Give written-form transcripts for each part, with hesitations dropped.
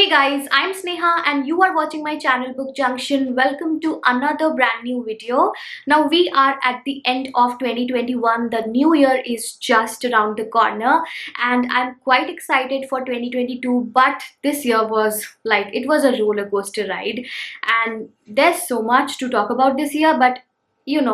Hey guys, I'm Sneha and you are watching my channel Book Junction. Welcome to another brand new video. Now we are at the end of 2021. The new year is just around the corner and I'm quite excited for 2022, but this year was it was a roller coaster ride and there's so much to talk about this year, but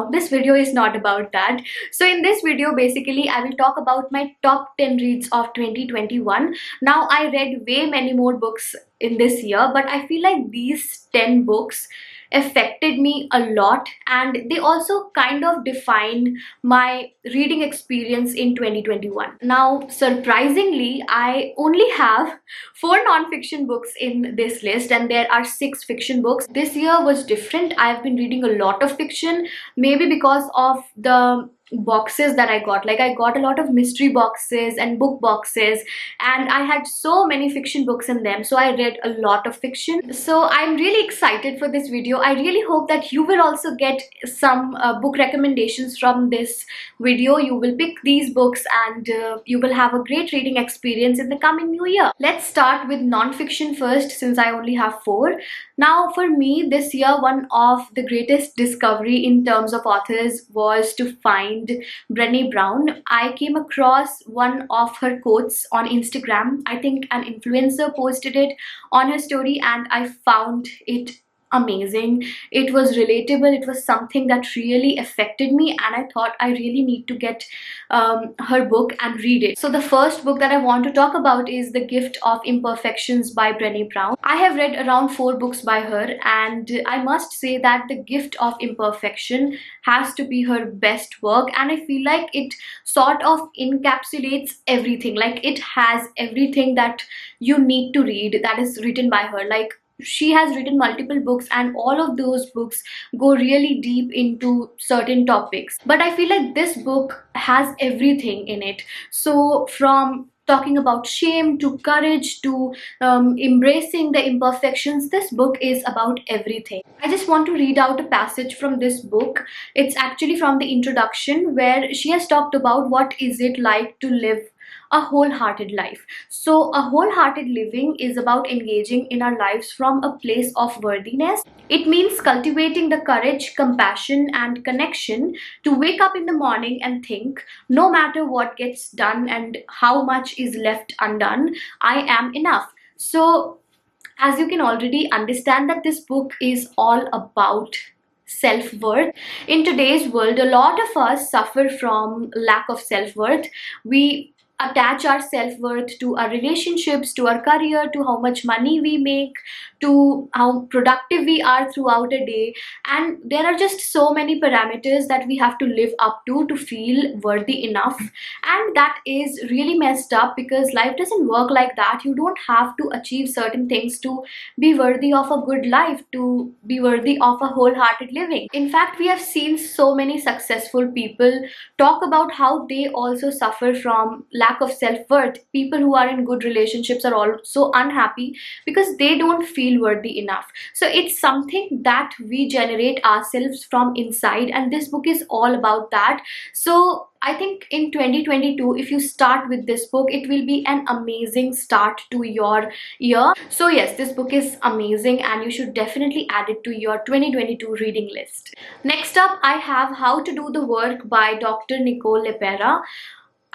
this video is not about that. So in this video basically I will talk about my top 10 reads of 2021. Now I read way many more books in this year, but I feel like these 10 books affected me a lot and they also kind of defined my reading experience in 2021. Now surprisingly I only have 4 non-fiction books in this list and there are 6 fiction books. This year was different. I've been reading a lot of fiction, maybe because of the boxes that I got. Like I got a lot of mystery boxes and book boxes and I had so many fiction books in them, so I read a lot of fiction. So I'm really excited for this video. I really hope that you will also get some book recommendations from this video. You will pick these books and you will have a great reading experience in the coming new year. Let's start with non-fiction first, since I only have 4. Now for me this year, one of the greatest discovery in terms of authors was to find Brené Brown. I came across one of her quotes on Instagram. I think an influencer posted it on her story and I found it amazing. It was relatable. It was something that really affected me and I thought I really need to get her book and read it. So the first book that I want to talk about is The Gift of Imperfections by Brené Brown. I have read around 4 books by her and I must say that The Gift of Imperfection has to be her best work, and I feel like it sort of encapsulates everything. Like it has everything that you need to read that is written by her. Like she has written multiple books and all of those books go really deep into certain topics, but I feel like this book has everything in it. So from talking about shame to courage to embracing the imperfections, this book is about everything. I just want to read out a passage from this book. It's actually from the introduction, where she has talked about what is it like to live a wholehearted life. So a wholehearted living is about engaging in our lives from a place of worthiness. It means cultivating the courage, compassion and connection to wake up in the morning and think, no matter what gets done and how much is left undone, I am enough. So as you can already understand that this book is all about self-worth. In today's world, a lot of us suffer from lack of self-worth. We attach our self-worth to our relationships, to our career, to how much money we make, to how productive we are throughout a day, and there are just so many parameters that we have to live up to feel worthy enough. And that is really messed up, because life doesn't work like that. You don't have to achieve certain things to be worthy of a good life, to be worthy of a wholehearted living. In fact, we have seen so many successful people talk about how they also suffer from lack of self-worth. People who are in good relationships are also unhappy because they don't feel worthy enough. So it's something that we generate ourselves from inside, and this book is all about that. So I think in 2022, if you start with this book, it will be an amazing start to your year. So yes, this book is amazing and you should definitely add it to your 2022 reading list. Next up, I have How to Do the Work by Dr. Nicole Lepera.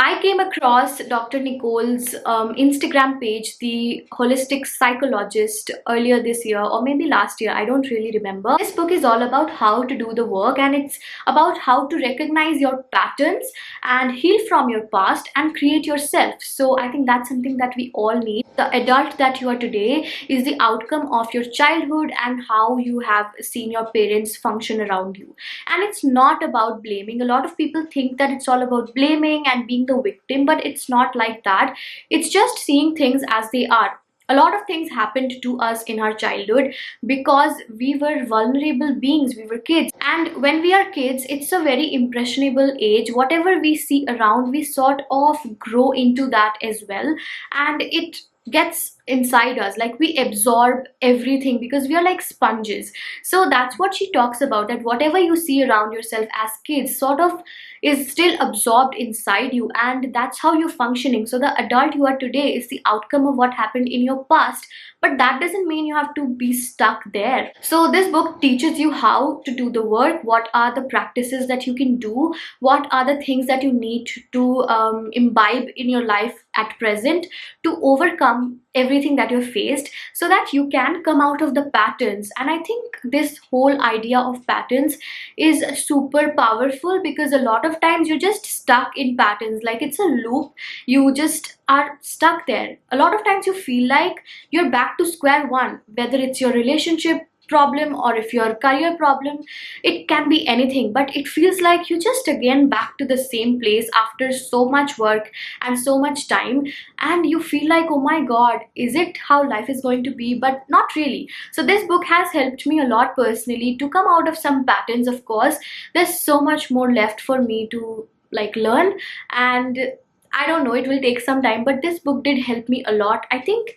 I came across Dr. Nicole's Instagram page, The Holistic Psychologist, earlier this year or maybe last year. I don't really remember. This book is all about how to do the work, and it's about how to recognize your patterns and heal from your past and create yourself. So I think that's something that we all need. The adult that you are today is the outcome of your childhood and how you have seen your parents function around you. And it's not about blaming. A lot of people think that it's all about blaming and being the victim, but it's not like that. It's just seeing things as they are. A lot of things happened to us in our childhood because we were vulnerable beings, we were kids. And when we are kids, it's a very impressionable age. Whatever we see around, we sort of grow into that as well. And it gets inside us, like we absorb everything because we are like sponges. So that's what she talks about, that whatever you see around yourself as kids sort of is still absorbed inside you, and that's how you're functioning. So the adult you are today is the outcome of what happened in your past, but that doesn't mean you have to be stuck there. So this book teaches you how to do the work, what are the practices that you can do, what are the things that you need to imbibe in your life at present to overcome everything that you're faced, so that you can come out of the patterns. And I think this whole idea of patterns is super powerful, because a lot of times you're just stuck in patterns, like it's a loop. You just are stuck there. A lot of times you feel like you're back to square one, whether it's your relationship problem or if your career problem, it can be anything, but it feels like you just again back to the same place after so much work and so much time, and you feel like, oh my god, is it how life is going to be? But not really. So this book has helped me a lot personally to come out of some patterns. Of course, there's so much more left for me to like learn, and I don't know, it will take some time, but this book did help me a lot. I think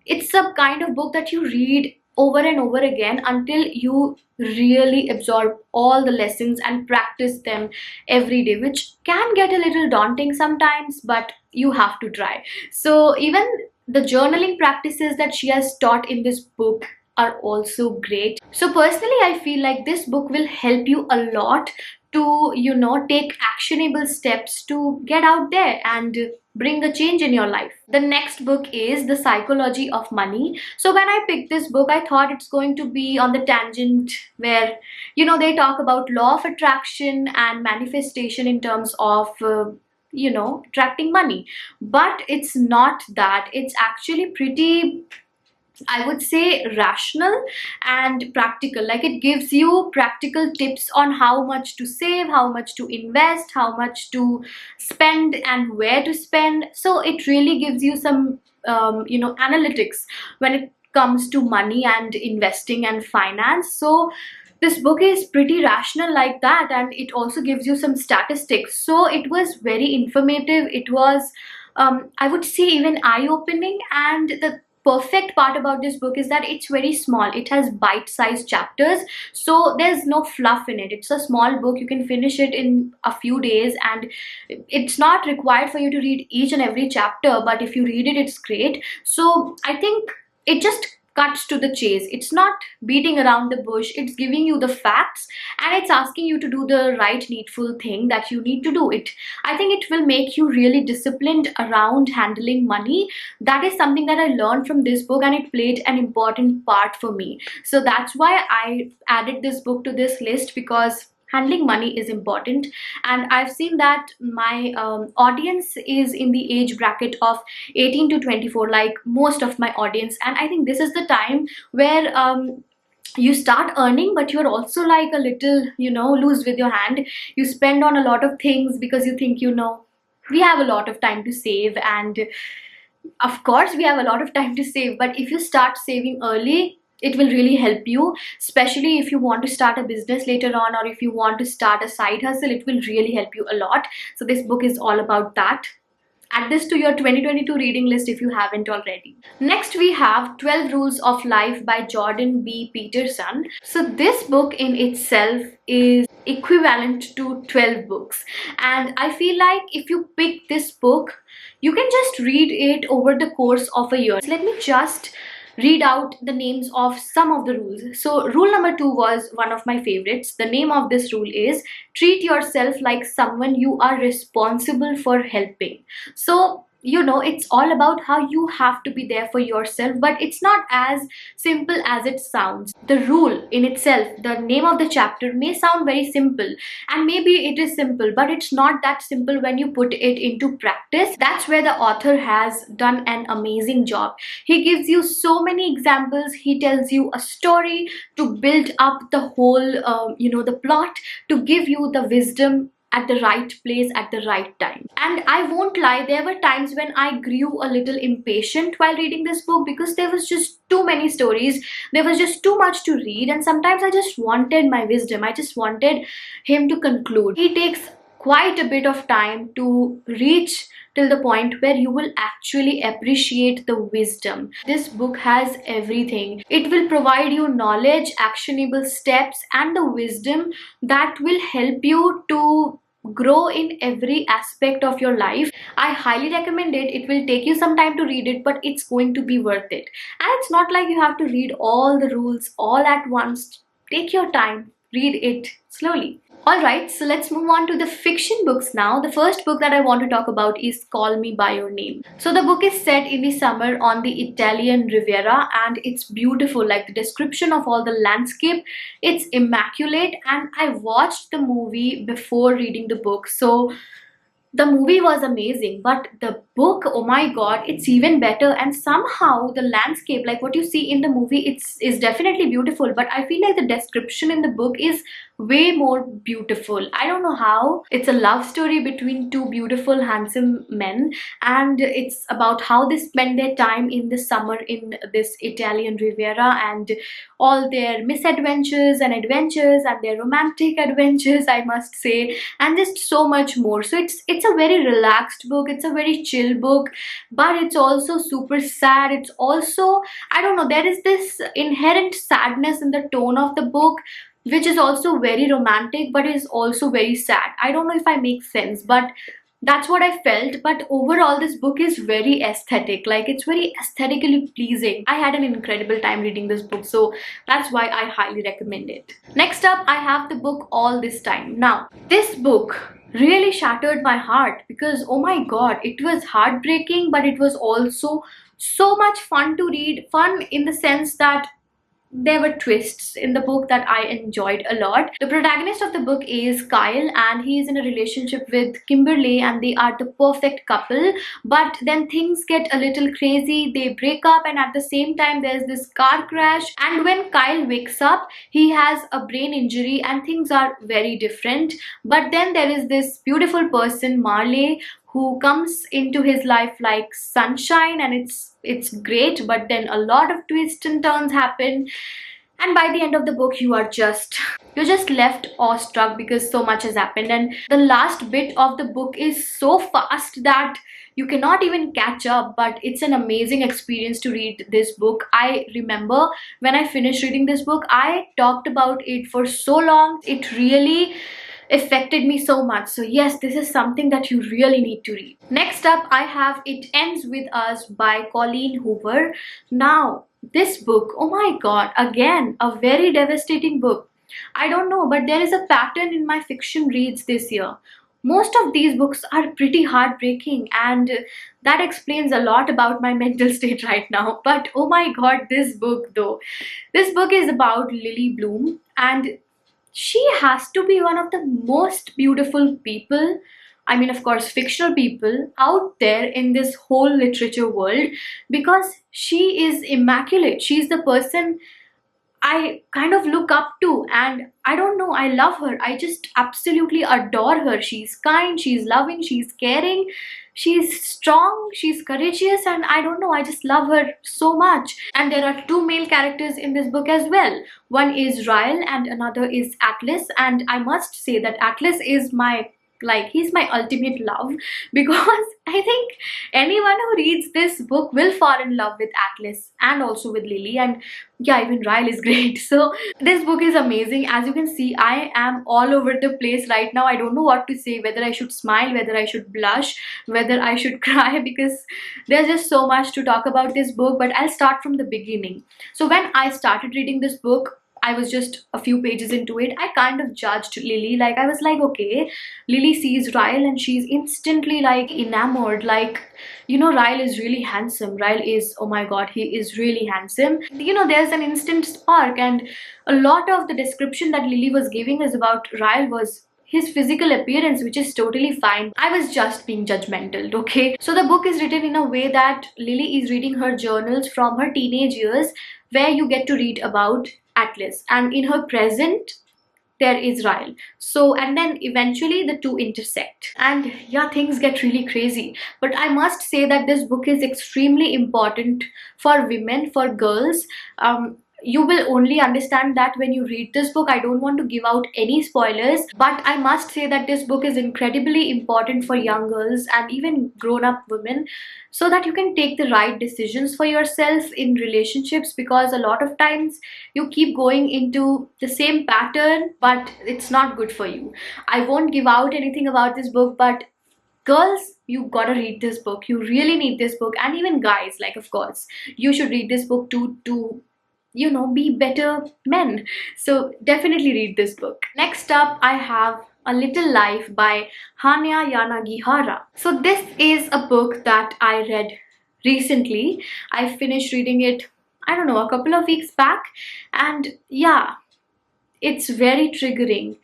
it's a kind of book that you read over and over again until you really absorb all the lessons and practice them every day, which can get a little daunting sometimes, but you have to try. So even the journaling practices that she has taught in this book are also great. So personally, I feel like this book will help you a lot to, take actionable steps to get out there and bring a change in your life. The next book is The Psychology of Money. So when I picked this book, I thought it's going to be on the tangent where, they talk about law of attraction and manifestation in terms of attracting money. But it's not that. It's actually pretty, I would say, rational and practical. Like, it gives you practical tips on how much to save, how much to invest, how much to spend, and where to spend. So it really gives you some, analytics when it comes to money and investing and finance. So this book is pretty rational like that, and it also gives you some statistics. So it was very informative. It was, I would say, even eye-opening. And the perfect part about this book is that it's very small. It has bite-sized chapters, so there's no fluff in it. It's a small book. You can finish it in a few days, and it's not required for you to read each and every chapter, but if you read it, it's great. So I think it just cuts to the chase. It's not beating around the bush. It's giving you the facts, and it's asking you to do the right needful thing that you need to do it. I think it will make you really disciplined around handling money. That is something that I learned from this book, and it played an important part for me. So that's why I added this book to this list, because handling money is important. And I've seen that my audience is in the age bracket of 18 to 24, like most of my audience. And I think this is the time where you start earning, but you're also like a little, loose with your hand. You spend on a lot of things because you think, we have a lot of time to save. And of course we have a lot of time to save, but if you start saving early, it will really help you, especially if you want to start a business later on, or if you want to start a side hustle. It will really help you a lot. So this book is all about that. Add this to your 2022 reading list if you haven't already. Next, we have 12 Rules of Life by Jordan B. Peterson. So this book in itself is equivalent to 12 books. And I feel like if you pick this book, you can just read it over the course of a year. So let me just read out the names of some of the rules. So rule number 2 was one of my favorites. The name of this rule is treat yourself like someone you are responsible for helping. So it's all about how you have to be there for yourself, but it's not as simple as it sounds. The rule in itself, the name of the chapter, may sound very simple, and maybe it is simple, but it's not that simple when you put it into practice. That's where the author has done an amazing job. He gives you so many examples. He tells you a story to build up the whole, the plot, to give you the wisdom at the right place at the right time. And I won't lie, there were times when I grew a little impatient while reading this book, because there was just too many stories, there was just too much to read, and sometimes I just wanted my wisdom. I just wanted him to conclude. He takes quite a bit of time to reach till the point where you will actually appreciate the wisdom. This book has everything. It will provide you knowledge, actionable steps, and the wisdom that will help you to grow in every aspect of your life. I highly recommend it. It will take you some time to read it, but it's going to be worth it. And it's not like you have to read all the rules all at once. Take your time, read it slowly. Alright, so let's move on to the fiction books now. The first book that I want to talk about is Call Me By Your Name. So the book is set in the summer on the Italian Riviera, and it's beautiful. Like, the description of all the landscape, it's immaculate. And I watched the movie before reading the book, so the movie was amazing, but the book, oh my god, it's even better. And somehow the landscape, like what you see in the movie, is definitely beautiful, but I feel like the description in the book is way more beautiful. I don't know how. It's a love story between two beautiful, handsome men, and it's about how they spend their time in the summer in this Italian Riviera, and all their misadventures and adventures and their romantic adventures, I must say, and just so much more. So it's a very relaxed book, it's a very chill book, but it's also super sad. It's also, I don't know, there is this inherent sadness in the tone of the book, which is also very romantic but is also very sad. I don't know if I make sense, but that's what I felt. But overall, this book is very aesthetic. Like, it's very aesthetically pleasing. I had an incredible time reading this book, so that's why I highly recommend it. Next up, I have the book All This Time. Now, this book really shattered my heart because, oh my god, it was heartbreaking, but it was also so much fun to read. Fun in the sense that there were twists in the book that I enjoyed a lot. The protagonist of the book is Kyle, and he is in a relationship with Kimberly, and they are the perfect couple. But then things get a little crazy. They break up, and at the same time there's this car crash, and when Kyle wakes up, he has a brain injury and things are very different. But then there is this beautiful person, Marley, who comes into his life like sunshine, and it's great. But then a lot of twists and turns happen, and by the end of the book you're just left awestruck because so much has happened. And the last bit of the book is so fast that you cannot even catch up, but it's an amazing experience to read this book. I remember when I finished reading this book, I talked about it for so long. It really affected me so much. So yes, this is something that you really need to read. Next up, I have It Ends With Us by Colleen Hoover. Now, this book, oh my god, again, a very devastating book. I don't know, but there is a pattern in my fiction reads this year. Most of these books are pretty heartbreaking, and that explains a lot about my mental state right now. But oh my god, this book though. This book is about Lily Bloom, and she has to be one of the most beautiful people, I mean, of course, fictional people out there in this whole literature world, because she is immaculate. She's the person I kind of look up to, and I don't know, I love her. I just absolutely adore her. She's kind, she's loving, she's caring, she's strong, she's courageous, and I don't know, I just love her so much. And there are two male characters in this book as well. One is Ryle and another is Atlas, and I must say that Atlas is my, like, he's my ultimate love, because I think anyone who reads this book will fall in love with Atlas and also with Lily, and yeah, even Ryle is great. So this book is amazing. As you can see, I am all over the place right now. I don't know what to say, whether I should smile, whether I should blush, whether I should cry, because there's just so much to talk about this book. But I'll start from the beginning. So when I started reading this book, I was just a few pages into it. I kind of judged Lily. Like, I was like, okay, Lily sees Ryle and she's instantly like enamored. Like, you know, Ryle is really handsome. Ryle is, oh my god, he is really handsome. You know, there's an instant spark, and a lot of the description that Lily was giving us about Ryle was his physical appearance, which is totally fine. I was just being judgmental, okay? So the book is written in a way that Lily is reading her journals from her teenage years, where you get to read about Atlas, and in her present there is Ryle. So, and then eventually the two intersect, and yeah, things get really crazy. But I must say that this book is extremely important for women, for girls. you will only understand that when you read this book. I don't want to give out any spoilers, but I must say that this book is incredibly important for young girls and even grown-up women, so that you can take the right decisions for yourself in relationships, because a lot of times you keep going into the same pattern, but it's not good for you. I won't give out anything about this book, but girls, you gotta read this book. You really need this book. And even guys, like, of course, you should read this book to be better men. So definitely read this book. Next up, I have A Little Life by Hanya Yanagihara. So this is a book that I read recently. I finished reading it, I don't know, a couple of weeks back, and yeah, it's very triggering.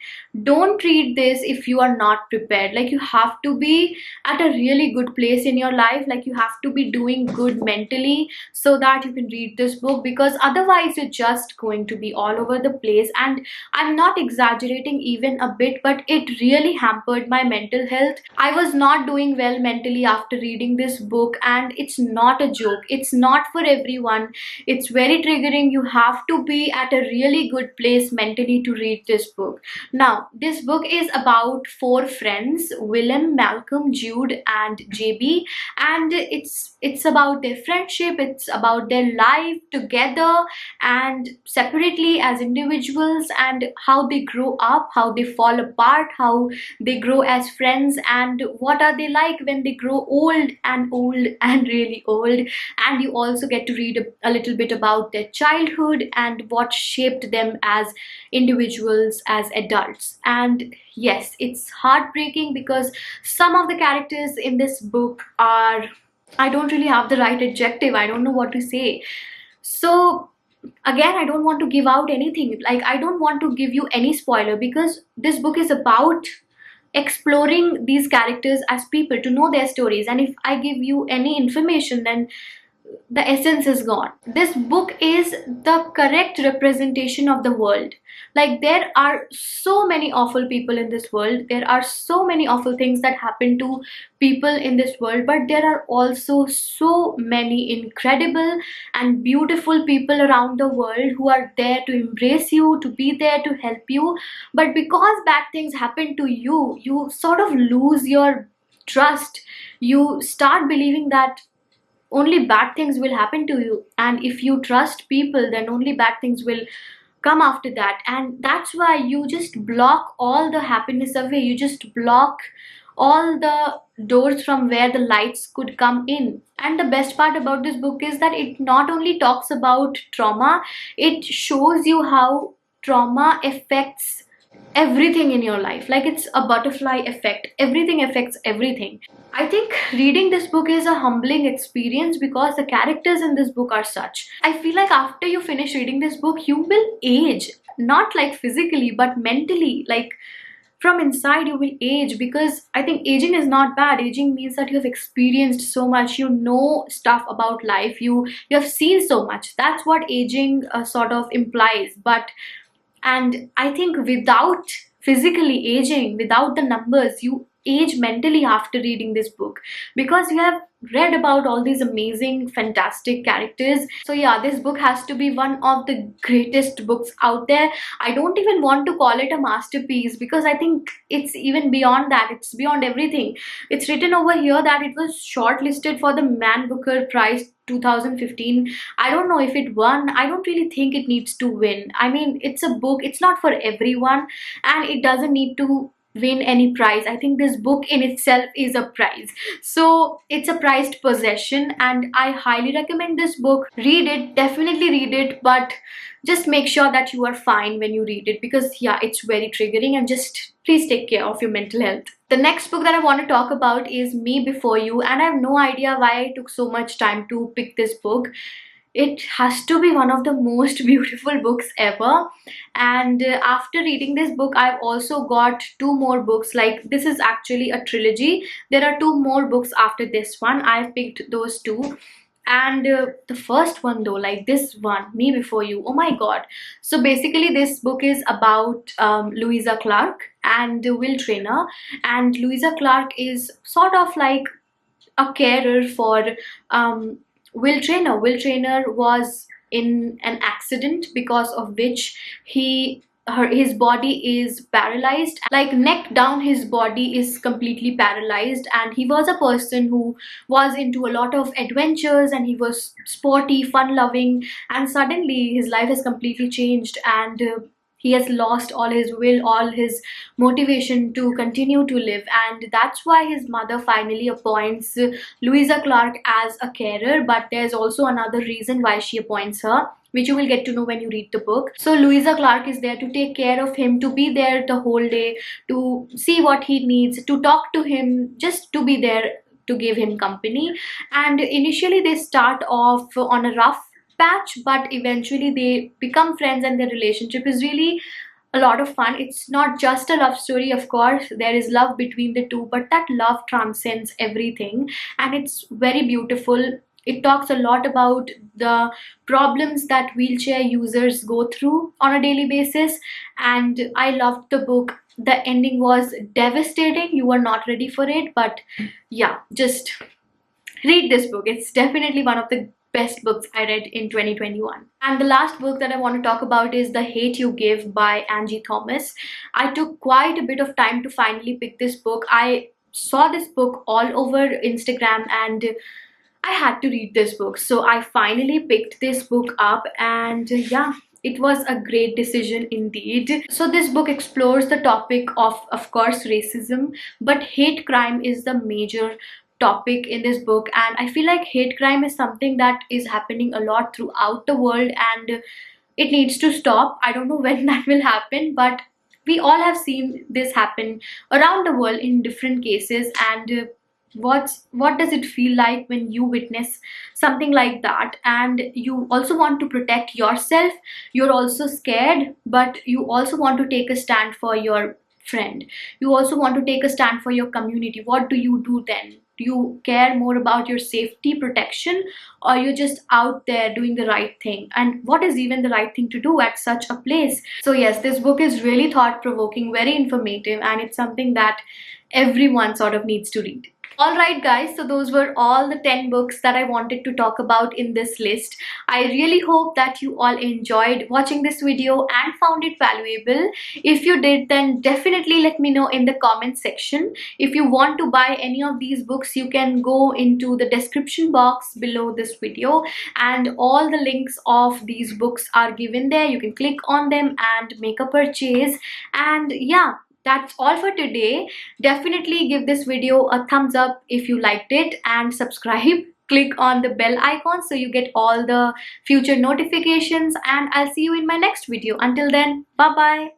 Don't read this if you are not prepared. Like, you have to be at a really good place in your life. Like, you have to be doing good mentally so that you can read this book, because otherwise you're just going to be all over the place. And I'm not exaggerating even a bit, but it really hampered my mental health. I was not doing well mentally after reading this book, and it's not a joke. It's not for everyone. It's very triggering. You have to be at a really good place mentally to read this book. Now, this book is about four friends, Willem, Malcolm, Jude, and JB, and it's about their friendship. It's about their life together and separately as individuals, and how they grow up, how they fall apart, how they grow as friends, and what are they like when they grow old and really old. And you also get to read a little bit about their childhood and what shaped them as individuals, as adults. And yes, it's heartbreaking because some of the characters in this book are, I don't really have the right adjective, I don't know what to say. So again, I don't want to give out anything. Like, I don't want to give you any spoiler, because this book is about exploring these characters as people, to know their stories. And if I give you any information, then the essence is gone. This book is the correct representation of the world. Like, there are so many awful people in this world. There are so many awful things that happen to people in this world, but there are also so many incredible and beautiful people around the world who are there to embrace you, to be there to help you. But because bad things happen to you, you sort of lose your trust. You start believing that only bad things will happen to you, and if you trust people, then only bad things will come after that. And that's why you just block all the happiness away. You just block all the doors from where the lights could come in. And the best part about this book is that it not only talks about trauma, it shows you how trauma affects everything in your life. Like, it's a butterfly effect. Everything affects everything. I think reading this book is a humbling experience, because the characters in this book are such. I feel like after you finish reading this book, you will age. Not like physically, but mentally. Like, from inside you will age, because I think aging is not bad. Aging means that you have experienced so much, you know stuff about life, you have seen so much. That's what aging sort of implies. And I think without physically aging, without the numbers, you age mentally after reading this book, because you have read about all these amazing, fantastic characters. So yeah, this book has to be one of the greatest books out there. I don't even want to call it a masterpiece, because I think it's even beyond that. It's beyond everything. It's written over here that it was shortlisted for the Man Booker Prize 2015. I don't know if it won. I don't really think it needs to win. I mean, it's a book, it's not for everyone, and it doesn't need to win any prize. I think this book in itself is a prize. So it's a prized possession, and I highly recommend this book. Read it, definitely read it, but just make sure that you are fine when you read it, because yeah, it's very triggering, and just please take care of your mental health. The next book that I want to talk about is Me Before You, and I have no idea why I took so much time to pick this book. It has to be one of the most beautiful books ever. And after reading this book, I've also got two more books. Like, this is actually a trilogy. There are two more books after this one. I've picked those two. And the first one though, like this one, Me Before You, oh my god. So basically this book is about Louisa Clark and Will Traynor. And Louisa Clark is sort of like a carer for Will Traynor. Will Traynor was in an accident, because of which his body is paralyzed, like neck down his body is completely paralyzed. And he was a person who was into a lot of adventures, and he was sporty, fun loving, and suddenly his life has completely changed, and he has lost all his will, all his motivation to continue to live. And that's why his mother finally appoints Louisa Clark as a carer. But there's also another reason why she appoints her, which you will get to know when you read the book. So Louisa Clark is there to take care of him, to be there the whole day, to see what he needs, to talk to him, just to be there to give him company. And initially they start off on a rough patch, but eventually they become friends, and their relationship is really a lot of fun. It's not just a love story, of course, there is love between the two, but that love transcends everything, and it's very beautiful. It talks a lot about the problems that wheelchair users go through on a daily basis, and I loved the book. The ending was devastating. You were not ready for it, but yeah, just read this book. It's definitely one of the best books I read in 2021. And the last book that I want to talk about is The Hate You Give by Angie Thomas. I took quite a bit of time to finally pick this book. I saw this book all over Instagram, and I had to read this book. So I finally picked this book up, and yeah, it was a great decision indeed. So this book explores the topic of course, racism, but hate crime is the major topic in this book. And I feel like hate crime is something that is happening a lot throughout the world, and it needs to stop. I don't know when that will happen, but we all have seen this happen around the world in different cases. And what does it feel like when you witness something like that, and you also want to protect yourself, you're also scared, but you also want to take a stand for your friend, you also want to take a stand for your community? What do you do then? Do you care more about your safety, protection, or you're just out there doing the right thing? And what is even the right thing to do at such a place? So yes, this book is really thought-provoking, very informative, and it's something that everyone sort of needs to read. Alright guys, so those were all the 10 books that I wanted to talk about in this list. I really hope that you all enjoyed watching this video and found it valuable. If you did, then definitely let me know in the comment section. If you want to buy any of these books, you can go into the description box below this video, and all the links of these books are given there. You can click on them and make a purchase. And yeah, that's all for today. Definitely give this video a thumbs up if you liked it, and subscribe. Click on the bell icon so you get all the future notifications, and I'll see you in my next video. Until then, bye bye.